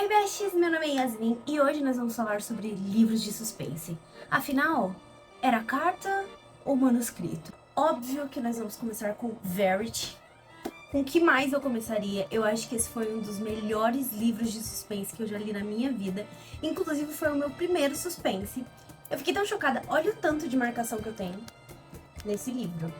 Oi, besties! Meu nome é Yasmin e hoje nós vamos falar sobre livros de suspense. Afinal, era carta ou manuscrito? Óbvio que nós vamos começar com Verity. Com o que mais eu começaria? Eu acho que esse foi um dos melhores livros de suspense que eu já li na minha vida. Inclusive foi o meu primeiro suspense. Eu fiquei tão chocada. Olha o tanto de marcação que eu tenho nesse livro,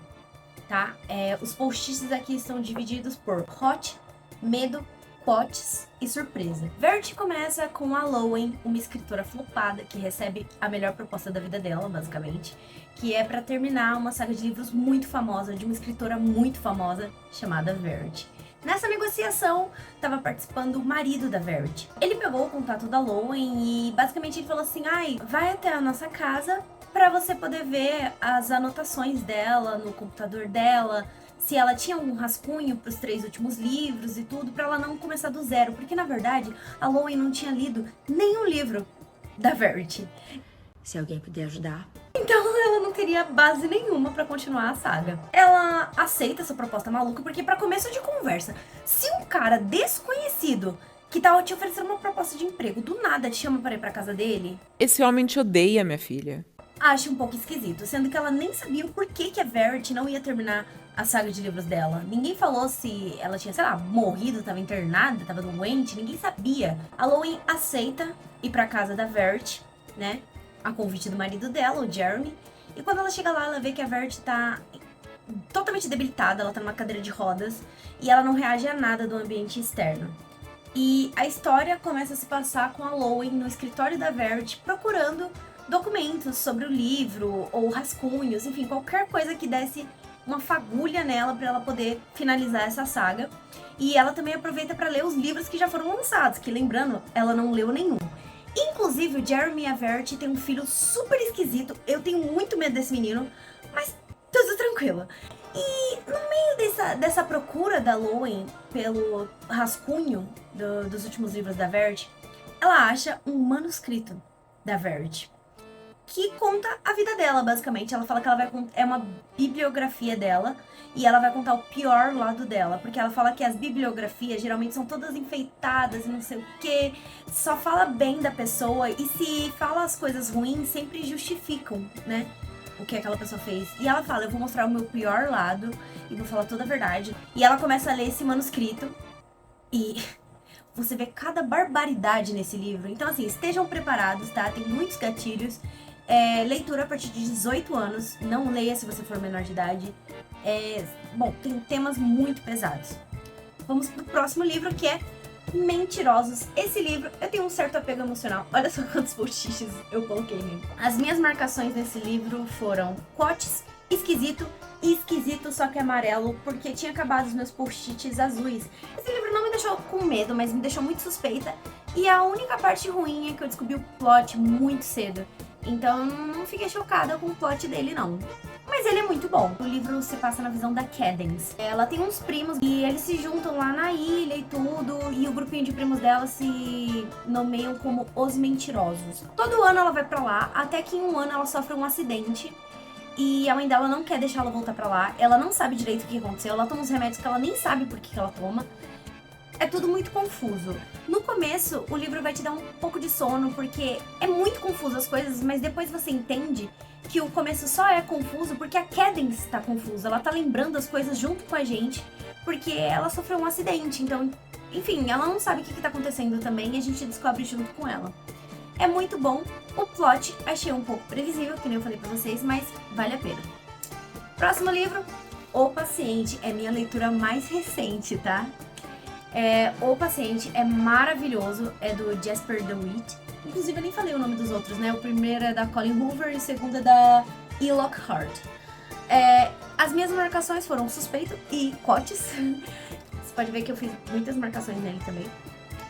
tá? Os post-its aqui estão divididos por hot, medo, quotes e surpresa. Verity começa com a Lowen, uma escritora flopada que recebe a melhor proposta da vida dela, basicamente, que é pra terminar uma saga de livros muito famosa, de uma escritora muito famosa, chamada Verity. Nessa negociação, estava participando o marido da Verity. Ele pegou o contato da Lowen e basicamente ele falou assim: ai, vai até a nossa casa pra você poder ver as anotações dela no computador dela, se ela tinha algum rascunho pros 3 últimos livros e tudo, pra ela não começar do zero, porque na verdade a Lowen não tinha lido nenhum livro da Verity. Se alguém puder ajudar. Então ela não teria base nenhuma pra continuar a saga. Ela aceita essa proposta maluca porque, pra começo de conversa, se um cara desconhecido que tava te oferecendo uma proposta de emprego do nada te chama pra ir pra casa dele, Esse homem te odeia, minha filha. acho um pouco esquisito, sendo que ela nem sabia o porquê que a Verity não ia terminar a saga de livros dela. Ninguém falou se ela tinha, sei lá, morrido, tava internada, tava doente, ninguém sabia. A Lowen aceita ir pra casa da Verity, né, a convite do marido dela, o Jeremy, e quando ela chega lá, ela vê que a Verity tá totalmente debilitada, ela tá numa cadeira de rodas, e ela não reage a nada do ambiente externo. E a história começa a se passar com a Lowen no escritório da Verity, procurando documentos sobre o livro, ou rascunhos, enfim, qualquer coisa que desse uma fagulha nela pra ela poder finalizar essa saga. E ela também aproveita pra ler os livros que já foram lançados, que lembrando, ela não leu nenhum. Inclusive, o Jeremy e a Verity têm um filho super esquisito, eu tenho muito medo desse menino, mas tudo tranquilo. E no meio dessa procura da Lowen pelo rascunho dos últimos livros da Verity, ela acha um manuscrito da Verity, que conta a vida dela, basicamente. Ela fala que ela vai é uma bibliografia dela e ela vai contar o pior lado dela, porque ela fala que as bibliografias geralmente são todas enfeitadas e não sei o que, só fala bem da pessoa e se fala as coisas ruins sempre justificam, né, o que aquela pessoa fez. E ela fala: eu vou mostrar o meu pior lado e vou falar toda a verdade. E ela começa a ler esse manuscrito e você vê cada barbaridade nesse livro. Então assim, estejam preparados, tá? Tem muitos gatilhos. Leitura a partir de 18 anos, não leia se você for menor de idade. Bom, tem temas muito pesados. Vamos pro próximo livro, que é Mentirosos. Esse livro, eu tenho um certo apego emocional. Olha só quantos post-its eu coloquei nele. As minhas marcações nesse livro foram quotes, esquisito e esquisito, só que amarelo, porque tinha acabado os meus post-its azuis. Esse livro não me deixou com medo, mas me deixou muito suspeita. E a única parte ruim é que eu descobri o plot muito cedo. Então eu não fiquei chocada com o plot dele, não. Mas ele é muito bom. O livro se passa na visão da Cadence. Ela tem uns primos e eles se juntam lá na ilha e tudo. E o grupinho de primos dela se nomeiam como os mentirosos. Todo ano ela vai pra lá, até que em um ano ela sofre um acidente. E a mãe dela não quer deixar ela voltar pra lá. Ela não sabe direito o que aconteceu. Ela toma uns remédios que ela nem sabe por que ela toma. É tudo muito confuso. No começo, o livro vai te dar um pouco de sono, porque é muito confuso as coisas, mas depois você entende que o começo só é confuso porque a Cadence tá confusa. Ela tá lembrando as coisas junto com a gente, porque ela sofreu um acidente. Então, enfim, ela não sabe o que tá acontecendo também e a gente descobre junto com ela. É muito bom. O plot achei um pouco previsível, que nem eu falei pra vocês, mas vale a pena. Próximo livro, O Paciente. É minha leitura mais recente, tá? O Paciente é maravilhoso, é do Jasper DeWitt. Inclusive eu nem falei o nome dos outros, né? O primeiro é da Colleen Hoover e o segundo é da E. Lockhart. As minhas marcações foram suspeito e quotes. Você pode ver que eu fiz muitas marcações nele também.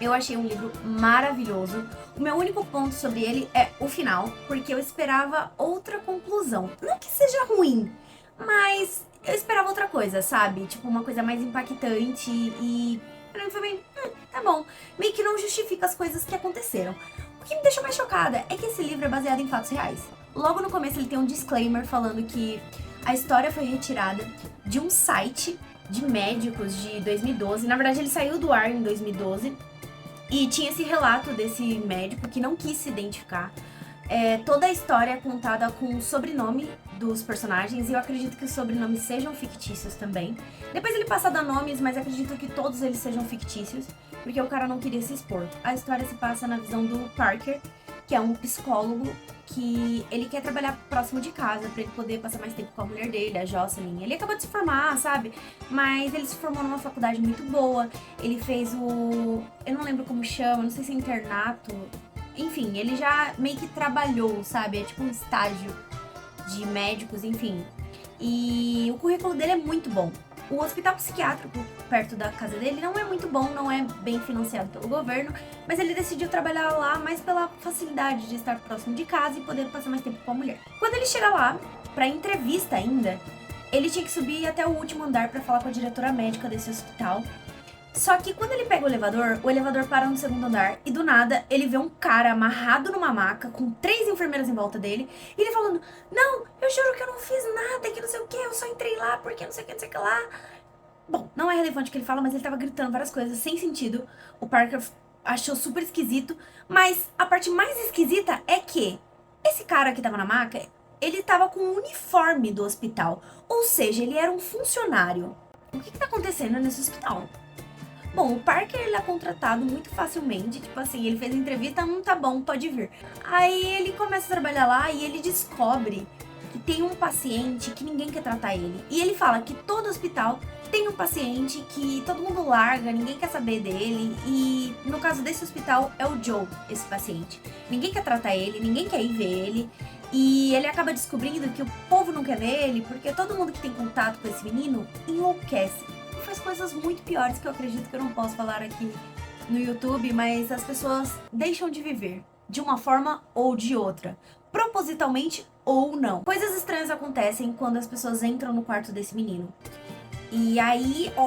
Eu achei um livro maravilhoso. O meu único ponto sobre ele é o final, porque eu esperava outra conclusão. Não que seja ruim, mas eu esperava outra coisa, sabe? Tipo, uma coisa mais impactante e pra mim foi bem, tá bom. Meio que não justifica as coisas que aconteceram. O que me deixou mais chocada é que esse livro é baseado em fatos reais. Logo no começo ele tem um disclaimer falando que a história foi retirada de um site de médicos de 2012. Na verdade ele saiu do ar em 2012. E tinha esse relato desse médico que não quis se identificar. Toda a história é contada com o sobrenome dos personagens, e eu acredito que os sobrenomes sejam fictícios também. Depois ele passa a dar nomes, mas acredito que todos eles sejam fictícios, porque o cara não queria se expor. A história se passa na visão do Parker, que é um psicólogo que ele quer trabalhar próximo de casa pra ele poder passar mais tempo com a mulher dele, a Jocelyn. Ele acabou de se formar, sabe? Mas ele se formou numa faculdade muito boa. Ele fez eu não lembro como chama, não sei se é internato. Enfim, ele já meio que trabalhou, sabe? É tipo um estágio de médicos, enfim. E o currículo dele é muito bom. O hospital psiquiátrico perto da casa dele não é muito bom, não é bem financiado pelo governo, mas ele decidiu trabalhar lá mais pela facilidade de estar próximo de casa e poder passar mais tempo com a mulher. Quando ele chega lá, pra entrevista ainda, ele tinha que subir até o último andar pra falar com a diretora médica desse hospital. Só que quando ele pega o elevador para no segundo andar e do nada ele vê um cara amarrado numa maca com 3 enfermeiras em volta dele e ele falando: "Não, eu juro que eu não fiz nada, que não sei o que, eu só entrei lá porque não sei o que, não sei o que lá." Bom, não é relevante o que ele fala, mas ele tava gritando várias coisas sem sentido. O Parker achou super esquisito, mas a parte mais esquisita é que esse cara que tava na maca, ele tava com o uniforme do hospital, ou seja, ele era um funcionário. O que tá acontecendo nesse hospital? Bom, o Parker, ele é contratado muito facilmente, tipo assim, ele fez a entrevista, tá bom, pode vir. Aí ele começa a trabalhar lá e ele descobre que tem um paciente que ninguém quer tratar ele. E ele fala que todo hospital tem um paciente que todo mundo larga, ninguém quer saber dele. E no caso desse hospital é o Joe, esse paciente. Ninguém quer tratar ele, ninguém quer ir ver ele. E ele acaba descobrindo que o povo não quer ver ele porque todo mundo que tem contato com esse menino enlouquece. Faz coisas muito piores que eu acredito que eu não posso falar aqui no YouTube, mas as pessoas deixam de viver de uma forma ou de outra, propositalmente ou não. Coisas estranhas acontecem quando as pessoas entram no quarto desse menino. E aí, é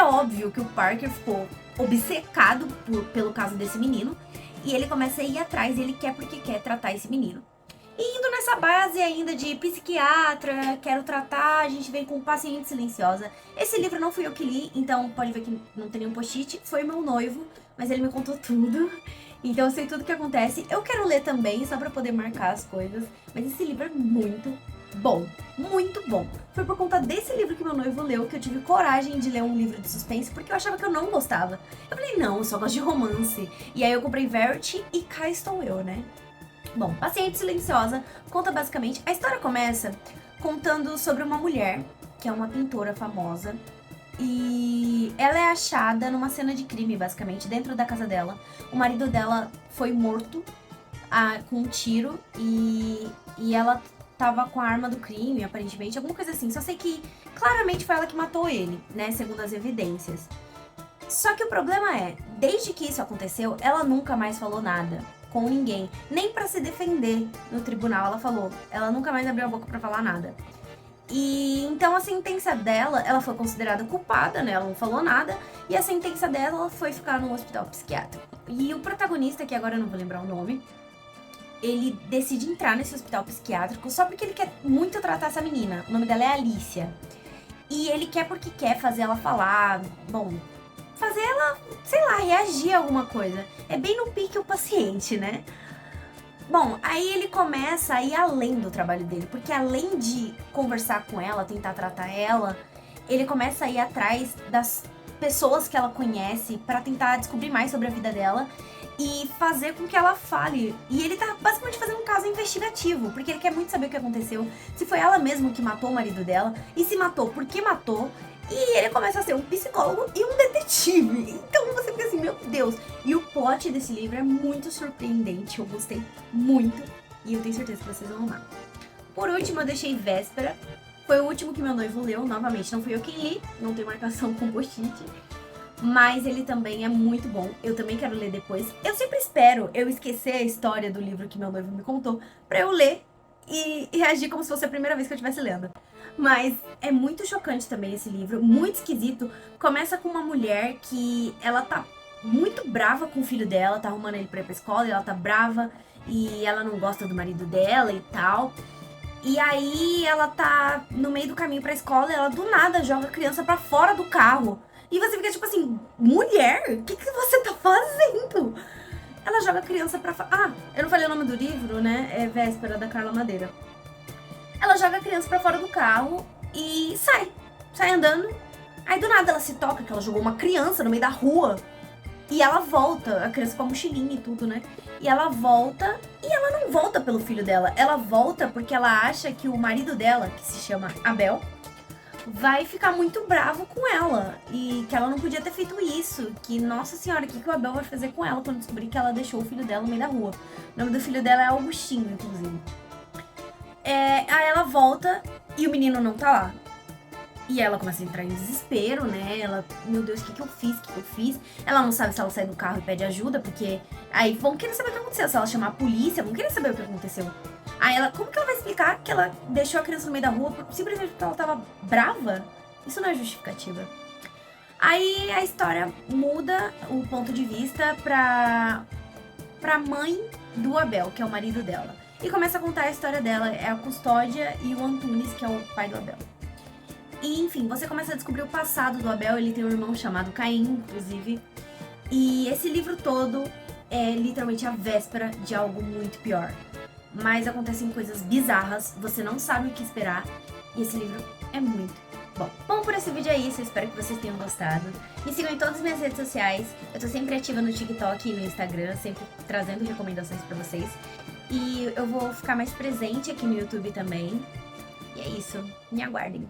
óbvio que o Parker ficou obcecado pelo caso desse menino e ele começa a ir atrás, ele quer porque quer tratar esse menino. E indo nessa base ainda de psiquiatra, quero tratar, a gente vem com Paciente Silenciosa. Esse livro não fui eu que li, então pode ver que não tem nenhum post-it. Foi meu noivo, mas ele me contou tudo. Então eu sei tudo o que acontece. Eu quero ler também, só pra poder marcar as coisas. Mas esse livro é muito bom, muito bom. Foi por conta desse livro que meu noivo leu que eu tive coragem de ler um livro de suspense, porque eu achava que eu não gostava. Eu falei, não, eu só gosto de romance. E aí eu comprei Verity e cá estou eu, né? Bom, Paciente Silenciosa conta basicamente... A história começa contando sobre uma mulher, que é uma pintora famosa, e ela é achada numa cena de crime, basicamente, dentro da casa dela. O marido dela foi morto com um tiro e ela tava com a arma do crime, aparentemente, alguma coisa assim. Só sei que claramente foi ela que matou ele, né, segundo as evidências. Só que o problema é, desde que isso aconteceu, ela nunca mais falou nada com ninguém, nem pra se defender no tribunal, ela falou. Ela nunca mais abriu a boca pra falar nada. E então a sentença dela, ela foi considerada culpada, né? Ela não falou nada. E a sentença dela foi ficar no hospital psiquiátrico. E o protagonista, que agora eu não vou lembrar o nome, ele decide entrar nesse hospital psiquiátrico só porque ele quer muito tratar essa menina. O nome dela é Alicia. E ele quer porque quer fazer ela falar, bom, fazer ela, sei lá, reagir a alguma coisa. É bem no pique o paciente, né? Bom, aí ele começa a ir além do trabalho dele, porque além de conversar com ela, tentar tratar ela, ele começa a ir atrás das pessoas que ela conhece pra tentar descobrir mais sobre a vida dela e fazer com que ela fale. E ele tá basicamente fazendo um caso investigativo, porque ele quer muito saber o que aconteceu, se foi ela mesma que matou o marido dela, e se matou, por que matou. E ele começa a ser um psicólogo e um detetive. Então você fica assim, meu Deus. E o plot desse livro é muito surpreendente. Eu gostei muito. E eu tenho certeza que vocês vão amar. Por último, eu deixei Véspera. Foi o último que meu noivo leu. Novamente, não fui eu quem li. Não tem marcação com post-it. Mas ele também é muito bom. Eu também quero ler depois. Eu sempre espero eu esquecer a história do livro que meu noivo me contou pra eu ler e reagir como se fosse a primeira vez que eu estivesse lendo. Mas é muito chocante também esse livro, muito esquisito. Começa com uma mulher que ela tá muito brava com o filho dela, tá arrumando ele pra ir pra escola, e ela tá brava e ela não gosta do marido dela e tal. E aí ela tá no meio do caminho pra escola e ela do nada joga a criança pra fora do carro. E você fica tipo assim, mulher, o que você tá fazendo? Ela joga a criança pra fora. Ah, eu não falei o nome do livro, né? É Véspera, da Carla Madeira. Ela joga a criança pra fora do carro e sai andando. Aí do nada ela se toca que ela jogou uma criança no meio da rua. E ela volta, a criança com a mochilinha e tudo, né? E ela volta, e ela não volta pelo filho dela. Ela volta porque ela acha que o marido dela, que se chama Abel, vai ficar muito bravo com ela. E que ela não podia ter feito isso. Que, nossa senhora, o que o Abel vai fazer com ela quando descobrir que ela deixou o filho dela no meio da rua? O nome do filho dela é Augustinho, inclusive. Aí ela volta e o menino não tá lá. E ela começa a entrar em desespero, né? Ela, meu Deus, o que eu fiz? O que eu fiz? Ela não sabe se ela sai do carro e pede ajuda, porque aí vão querer saber o que aconteceu. Se ela chamar a polícia, vão querer saber o que aconteceu. Aí ela, como que ela vai explicar que ela deixou a criança no meio da rua simplesmente porque ela tava brava? Isso não é justificativa. Aí a história muda o ponto de vista pra mãe do Abel, que é o marido dela. E começa a contar a história dela, é a Custódia e o Antunes, que é o pai do Abel. E, enfim, você começa a descobrir o passado do Abel, ele tem um irmão chamado Caim, inclusive. E esse livro todo é literalmente a véspera de algo muito pior. Mas acontecem coisas bizarras, você não sabe o que esperar, e esse livro é muito bom. Bom, por esse vídeo é isso, eu espero que vocês tenham gostado. Me sigam em todas as minhas redes sociais, eu tô sempre ativa no TikTok e no Instagram, sempre trazendo recomendações pra vocês. E eu vou ficar mais presente aqui no YouTube também. E é isso, me aguardem.